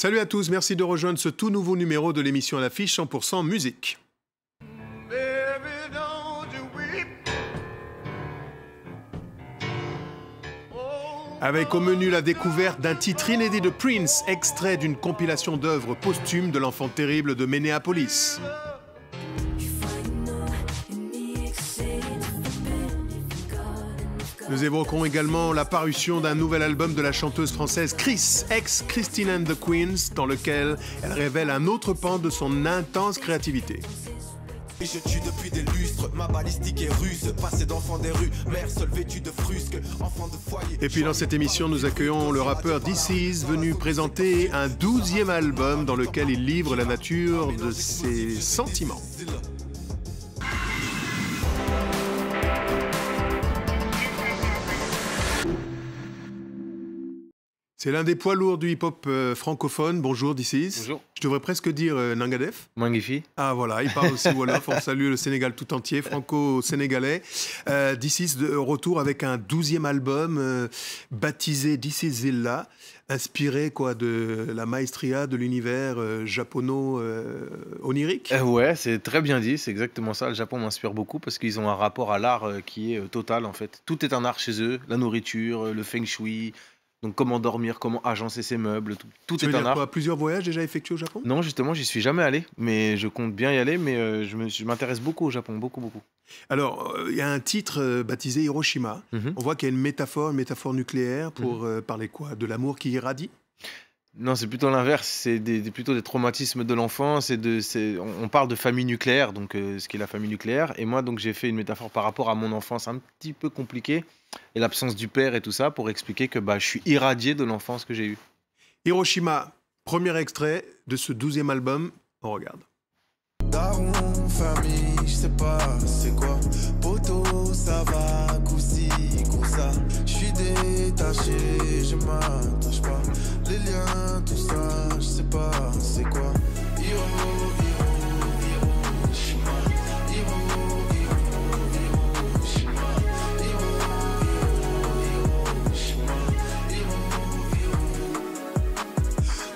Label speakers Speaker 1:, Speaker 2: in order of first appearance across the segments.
Speaker 1: Salut à tous, merci de rejoindre ce tout nouveau numéro de l'émission à l'affiche 100% musique. Avec au menu la découverte d'un titre inédit de Prince, extrait d'une compilation d'œuvres posthumes de l'enfant terrible de Minneapolis. Nous évoquerons également la parution d'un nouvel album de la chanteuse française Chris, ex-Christine and the Queens, dans lequel elle révèle un autre pan de son intense créativité.
Speaker 2: Je tue depuis des lustres, ma balistique est russe, passé d'enfant des rues, mère seule vêtue de frusque, enfant de foyer.
Speaker 1: Et puis dans cette émission, nous accueillons le rappeur DC's, venu présenter un 12e album dans lequel il livre la nature de ses sentiments. C'est l'un des poids lourds du hip-hop francophone. Bonjour, DC's.
Speaker 3: Bonjour.
Speaker 1: Je devrais presque dire Nangadef.
Speaker 3: Mangifi.
Speaker 1: Ah voilà, il parle aussi Wolof. On salue le Sénégal tout entier, franco-sénégalais. DC's de retour avec un 12e album baptisé DC's Zilla, inspiré quoi, de la maestria de l'univers japono-onirique.
Speaker 3: Ouais, c'est très bien dit, c'est exactement ça. Le Japon m'inspire beaucoup parce qu'ils ont un rapport à l'art qui est total en fait. Tout est un art chez eux, la nourriture, le feng shui. Donc comment dormir, comment agencer ses meubles, tout est un art.
Speaker 1: Quoi, plusieurs voyages déjà effectués au Japon?
Speaker 3: Non, justement, j'y suis jamais allé, mais je compte bien y aller, mais je m'intéresse beaucoup au Japon, beaucoup.
Speaker 1: Alors, il y a un titre baptisé Hiroshima.
Speaker 3: Mhm.
Speaker 1: On voit qu'il y a une métaphore nucléaire pour parler quoi? De l'amour qui irradie?
Speaker 3: Non, c'est plutôt l'inverse, c'est plutôt des traumatismes de l'enfance, on parle de famille nucléaire, donc ce qu'est la famille nucléaire, et moi donc j'ai fait une métaphore par rapport à mon enfance un petit peu compliquée, et l'absence du père et tout ça, pour expliquer que je suis irradié de l'enfance que j'ai eue.
Speaker 1: Hiroshima, premier extrait de ce 12e album, on regarde.
Speaker 2: Daron, famille, je sais pas c'est quoi. Poto, ça va, coussi, coussa. Je suis détaché, je m'attache pas. Les liens, tout ça, je sais pas c'est quoi. Hiroshima.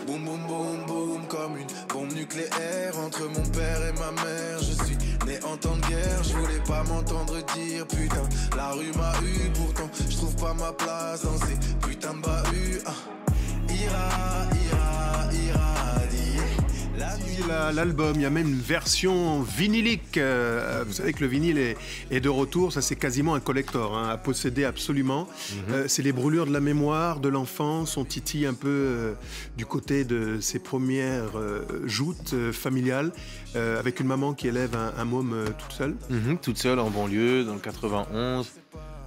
Speaker 2: Boum boum boum boum comme une bombe nucléaire entre mon père et ma mère. Je suis né en temps de guerre, je voulais pas m'entendre dire putain. La rue m'a eu, pourtant je trouve pas ma place dans ces putains de bahuts.
Speaker 1: L'album, il y a même une version vinylique. Vous savez que le vinyle est de retour, ça c'est quasiment un collector à posséder absolument. C'est les brûlures de la mémoire de l'enfance, on titille un peu du côté de ses premières joutes familiales, avec une maman qui élève un môme toute seule.
Speaker 3: Toute seule en banlieue, dans le 91.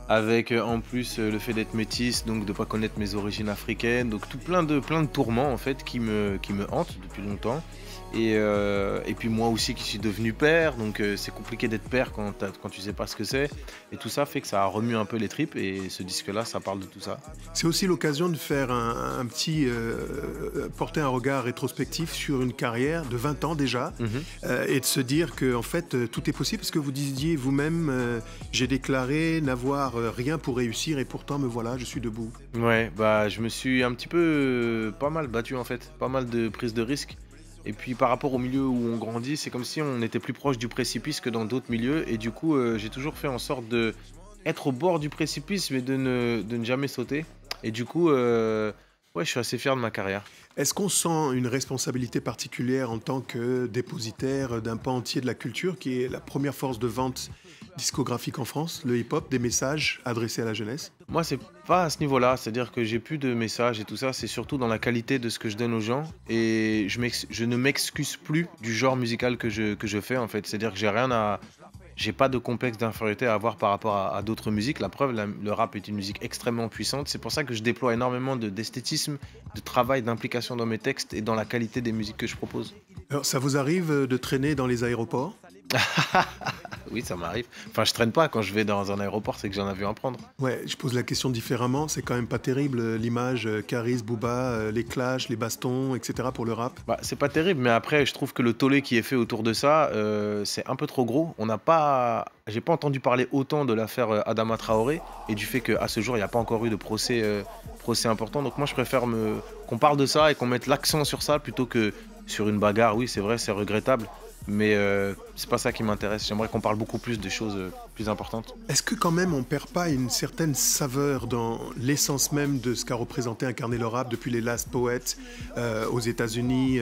Speaker 3: Avec en plus le fait d'être métisse, donc de ne pas connaître mes origines africaines, donc plein de tourments en fait qui me hantent depuis longtemps. Et puis moi aussi qui suis devenu père, donc c'est compliqué d'être père quand tu sais pas ce que c'est. Et tout ça fait que ça remue un peu les tripes, et ce disque-là, ça parle de tout ça.
Speaker 1: C'est aussi l'occasion de faire un petit... porter un regard rétrospectif sur une carrière de 20 ans déjà, et de se dire que en fait, tout est possible, parce que vous disiez vous-même, j'ai déclaré n'avoir rien pour réussir, et pourtant me voilà, je suis debout.
Speaker 3: Ouais, je me suis un petit peu pas mal battu en fait, pas mal de prises de risques. Et puis par rapport au milieu où on grandit, c'est comme si on était plus proche du précipice que dans d'autres milieux. Et du coup, j'ai toujours fait en sorte d'être au bord du précipice, mais de ne jamais sauter. Et du coup, je suis assez fier de ma carrière.
Speaker 1: Est-ce qu'on sent une responsabilité particulière en tant que dépositaire d'un pan entier de la culture, qui est la première force de vente discographique en France, le hip-hop, des messages adressés à la jeunesse?
Speaker 3: Moi, c'est pas à ce niveau-là, c'est-à-dire que j'ai plus de messages et tout ça, c'est surtout dans la qualité de ce que je donne aux gens, et je ne m'excuse plus du genre musical que je fais en fait, c'est-à-dire que j'ai pas de complexe d'infériorité à avoir par rapport à d'autres musiques. La preuve, le rap est une musique extrêmement puissante, c'est pour ça que je déploie énormément d'esthétisme, de travail, d'implication dans mes textes et dans la qualité des musiques que je propose.
Speaker 1: Alors, ça vous arrive de traîner dans les aéroports?
Speaker 3: Oui, ça m'arrive. Enfin, je traîne pas quand je vais dans un aéroport, c'est que j'en ai vu en prendre.
Speaker 1: Ouais, je pose la question différemment. C'est quand même pas terrible l'image Caris, Booba, les clashs, les bastons, etc. pour le rap.
Speaker 3: Bah, c'est pas terrible, mais après, je trouve que le tollé qui est fait autour de ça, c'est un peu trop gros. J'ai pas entendu parler autant de l'affaire Adama Traoré et du fait qu'à ce jour, il n'y a pas encore eu de procès important. Donc moi, je préfère qu'on parle de ça et qu'on mette l'accent sur ça plutôt que sur une bagarre. Oui, c'est vrai, c'est regrettable, mais c'est pas ça qui m'intéresse. J'aimerais qu'on parle beaucoup plus des choses plus importantes.
Speaker 1: Est-ce que quand même on perd pas une certaine saveur dans l'essence même de ce qu'a représenté, incarné le rap depuis les Last Poets aux États-Unis,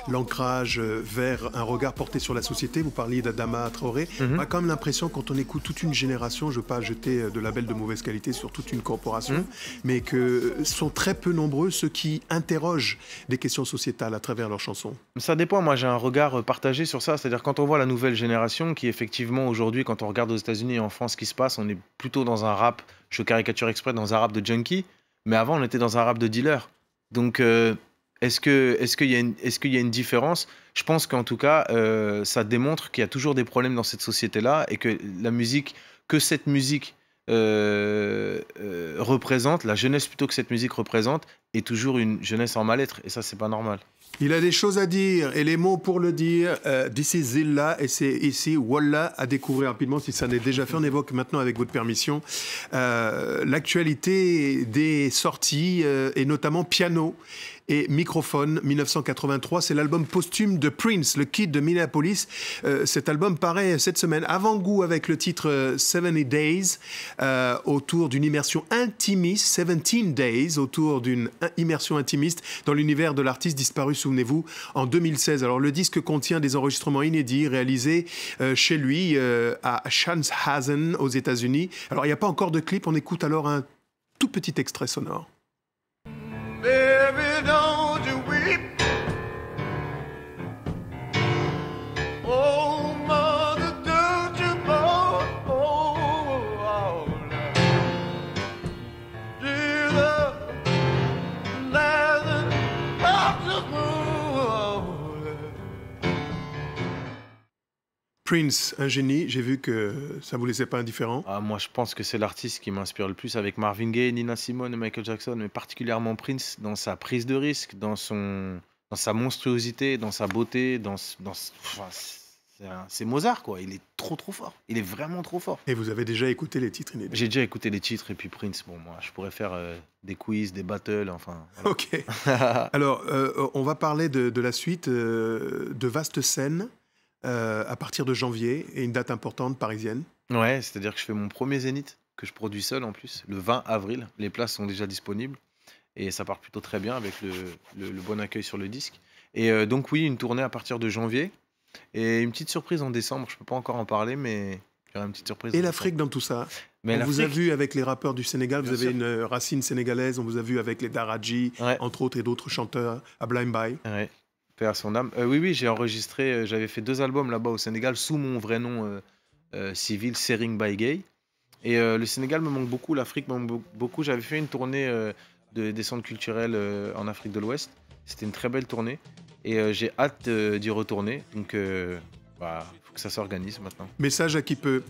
Speaker 1: l'ancrage vers un regard porté sur la société? Vous parliez d'Adama Traoré. On a quand même l'impression, quand on écoute toute une génération, je ne veux pas jeter de labels de mauvaise qualité sur toute une corporation, mais que sont très peu nombreux ceux qui interrogent des questions sociétales à travers leurs chansons.
Speaker 3: Ça dépend, moi j'ai un regard partagé sur ça, c'est-à-dire quand on voit la nouvelle génération qui effectivement aujourd'hui, quand on regarde aux États-Unis et en France ce qui se passe, on est plutôt dans un rap, je caricature exprès, dans un rap de junkie, mais avant on était dans un rap de dealer. Donc est-ce qu'il y a une différence? Je pense qu'en tout cas ça démontre qu'il y a toujours des problèmes dans cette société-là et que cette musique représente, la jeunesse plutôt que cette musique représente, est toujours une jeunesse en mal-être, et ça c'est pas normal.
Speaker 1: Il a des choses à dire et les mots pour le dire. D'ici Zilla et c'est ici Wallah à découvrir rapidement si ça n'est déjà fait. On évoque maintenant avec votre permission l'actualité des sorties et notamment Piano et Microphone 1983. C'est l'album posthume de Prince, le Kid de Minneapolis. Cet album paraît cette semaine. Avant-goût avec le titre 70 Days autour d'une immersion intimiste, 17 Days autour d'une immersion intimiste dans l'univers de l'artiste disparu, souvenez-vous, en 2016. Alors le disque contient des enregistrements inédits réalisés chez lui à Chanhassen aux États-Unis. Alors il n'y a pas encore de clip, on écoute alors un tout petit extrait sonore.
Speaker 2: Baby, don't you weep. Oh, mother, don't you mourn. Oh, Jesus, nothing helps us move.
Speaker 1: Prince, un génie, j'ai vu que ça ne vous laissait pas indifférent.
Speaker 3: Ah, moi, je pense que c'est l'artiste qui m'inspire le plus avec Marvin Gaye, Nina Simone et Michael Jackson, mais particulièrement Prince dans sa prise de risque, dans sa monstruosité, dans sa beauté, c'est Mozart, quoi. Il est trop fort. Il est vraiment trop fort.
Speaker 1: Et vous avez déjà écouté les titres inédits?
Speaker 3: J'ai déjà écouté les titres et puis Prince, bon, moi, je pourrais faire des quiz, des battles, enfin. Voilà.
Speaker 1: Ok. Alors, on va parler de la suite de vastes scènes à partir de janvier et une date importante parisienne.
Speaker 3: Ouais, c'est-à-dire que je fais mon premier Zénith, que je produis seul en plus, le 20 avril. Les places sont déjà disponibles et ça part plutôt très bien avec le bon accueil sur le disque. Et donc oui, une tournée à partir de janvier et une petite surprise en décembre. Je peux pas encore en parler, mais il y aura une petite surprise.
Speaker 1: Et l'Afrique dans tout ça?
Speaker 3: Mais
Speaker 1: on vous a vu avec les rappeurs du Sénégal, vous
Speaker 3: Bien
Speaker 1: avez
Speaker 3: sûr.
Speaker 1: une racine sénégalaise, on vous a vu avec les Daraji,
Speaker 3: Ouais.
Speaker 1: entre autres, et d'autres chanteurs à Blind By.
Speaker 3: Ouais, paix à son âme. Oui, j'ai enregistré, j'avais fait 2 albums là-bas au Sénégal sous mon vrai nom civil, Sering By Gay. Et le Sénégal me manque beaucoup, l'Afrique me manque beaucoup. J'avais fait une tournée des centres culturels en Afrique de l'Ouest. C'était une très belle tournée et j'ai hâte d'y retourner. Donc, faut que ça s'organise maintenant.
Speaker 1: Message à qui peut.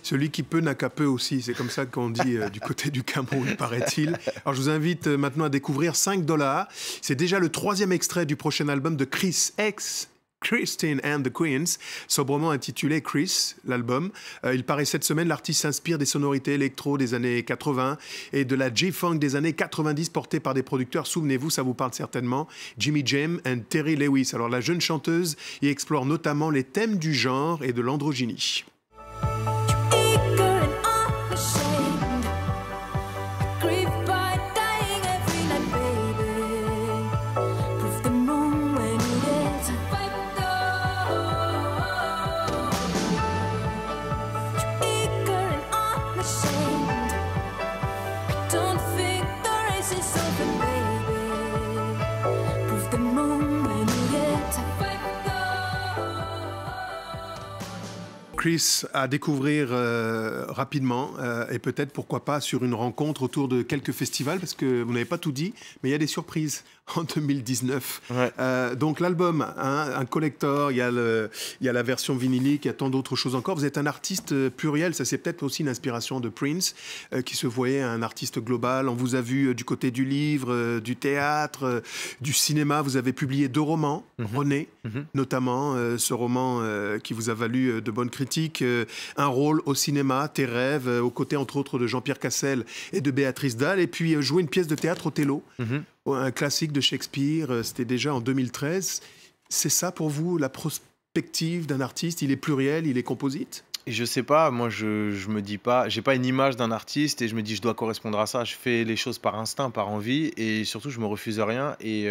Speaker 1: Celui qui peut n'a qu'à peu aussi. C'est comme ça qu'on dit du côté du Cameroun, paraît-il. Alors, je vous invite maintenant à découvrir 5$. C'est déjà le 3e extrait du prochain album de Chris X. Christine and the Queens, sobrement intitulé Chris, l'album. Il paraît cette semaine, l'artiste s'inspire des sonorités électro des années 80 et de la J-Funk des années 90 portées par des producteurs, souvenez-vous, ça vous parle certainement, Jimmy Jam et Terry Lewis. Alors la jeune chanteuse y explore notamment les thèmes du genre et de l'androgynie. Chris à découvrir rapidement et peut-être pourquoi pas sur une rencontre autour de quelques festivals parce que vous n'avez pas tout dit mais il y a des surprises en 2019.
Speaker 3: Ouais.
Speaker 1: Donc l'album, hein, un collector, il y a la version vinylique, il y a tant d'autres choses encore. Vous êtes un artiste pluriel, ça c'est peut-être aussi une inspiration de Prince, qui se voyait un artiste global. On vous a vu du côté du livre, du théâtre, du cinéma. Vous avez publié 2 romans, René, notamment, ce roman qui vous a valu de bonnes critiques, un rôle au cinéma, Tes rêves, aux côtés entre autres de Jean-Pierre Cassel et de Béatrice Dalle, et puis jouer une pièce de théâtre, Othello, un classique de Shakespeare, c'était déjà en 2013. C'est ça pour vous la perspective d'un artiste? Il est pluriel, il est composite?
Speaker 3: Et je sais pas, moi je me dis pas, j'ai pas une image d'un artiste et je me dis je dois correspondre à ça. Je fais les choses par instinct, par envie et surtout je me refuse à rien. Et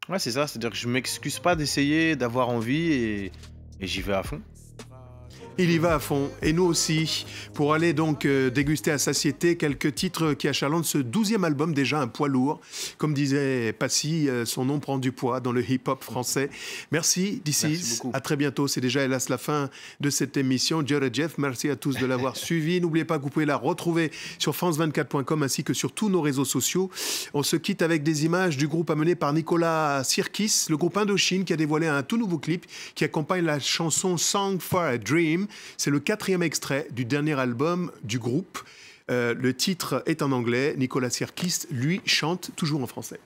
Speaker 3: ouais, c'est ça, c'est-à-dire que je m'excuse pas d'essayer, d'avoir envie et j'y vais à fond.
Speaker 1: Il y va à fond, et nous aussi, pour aller donc déguster à satiété quelques titres qui achalandent ce 12e album, déjà un poids lourd. Comme disait Passy, son nom prend du poids dans le hip-hop français. Merci, This
Speaker 3: Merci
Speaker 1: Is.
Speaker 3: beaucoup.
Speaker 1: À très bientôt. C'est déjà, hélas, la fin de cette émission. Jared Jeff, merci à tous de l'avoir suivi. N'oubliez pas que vous pouvez la retrouver sur france24.com ainsi que sur tous nos réseaux sociaux. On se quitte avec des images du groupe amené par Nicolas Sirkis, le groupe Indochine qui a dévoilé un tout nouveau clip qui accompagne la chanson Song for a Dream. C'est le 4e extrait du dernier album du groupe. Le titre est en anglais. Nicolas Sirkis, lui, chante toujours en français.